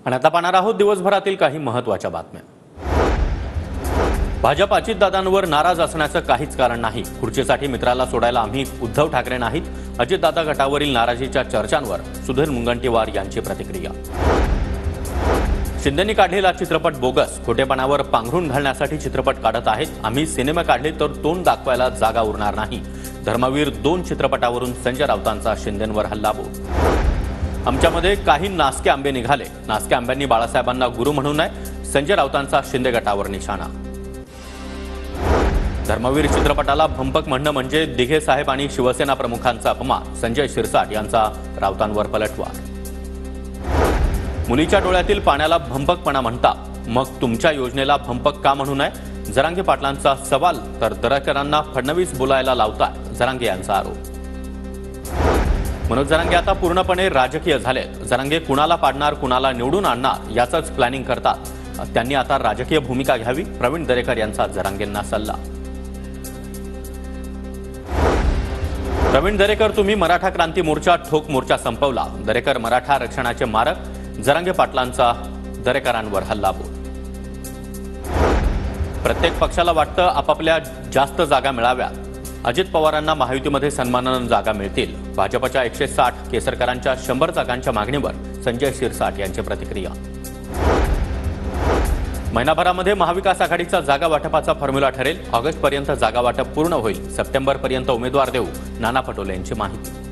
आणि आता पाहणार आहोत दिवसभरातील काही महत्त्वाच्या बातम्या। भाजप अजितदादांवर नाराज असण्याचं काहीच कारण नाही। खुर्चीसाठी मित्राला सोडायला आम्ही उद्धव ठाकरे नाहीत। अजितदादा गटावरील नाराजीच्या चर्चांवर सुधीर मुनगंटीवार यांची प्रतिक्रिया। शिंदेंनी काढलेला चित्रपट बोगस, खोटेपणावर पांघरून घालण्यासाठी चित्रपट काढत आहेत। आम्ही सिनेमा काढले तर तोंड दाखवायला जागा उरणार नाही। धर्मवीर 2 चित्रपटावरून संजय राऊतांचा शिंदेंवर हल्लाबोल। आमच्यामध्ये काही नासके आंबे निघाले। नासके आंब्यांनी बाळासाहेबांना गुरु म्हणू नये। संजय राऊतांचा शिंदे गटावर निशाणा। धर्मवीर चित्रपटाला भंपक म्हणणं म्हणजे दिघे साहेब आणि शिवसेना प्रमुखांचा अपमान। संजय शिरसाट यांचा राऊतांवर पलटवार। मुलीच्या डोळ्यातील पाण्याला भंपकपणा म्हणता, मग तुमच्या योजनेला भंपक का म्हणू नये? जरांगे पाटलांचा सवाल तर दरेकरांना फडणवीस बोलायला लावतात, जरांगे यांचा आरोप। मनोज जरांगे आता पूर्णपणे राजकीय झालेत। जरांगे कुणाला पाडणार, कुणाला निवडून आणणार याचंच प्लॅनिंग करतात। त्यांनी आता राजकीय भूमिका घ्यावी, प्रवीण दरेकर यांचा जरांगेंना सल्ला। प्रवीण दरेकर, तुम्ही मराठा क्रांती मोर्चा ठोक मोर्चा संपवला। दरेकर मराठा आरक्षणाचे मारक। जरांगे पाटलांचा दरेकरांवर हल्लाबोल। प्रत्येक पक्षाला वाटतं आपापल्या जास्त जागा मिळाव्यात। अजित पवारांना महायुतीमध्ये सन्मानानं जागा मिळतील। भाजपच्या 160, केसरकरांच्या 100 जागांच्या मागणीवर संजय शिरसाट यांची प्रतिक्रिया। महिनाभरामध्ये महाविकास आघाडीचा जागा वाटपाचा फॉर्म्युला ठरेल। ऑगस्टपर्यंत जागा वाटप पूर्ण होईल। सप्टेंबरपर्यंत उमेदवार देऊ, नाना पटोले यांची माहिती।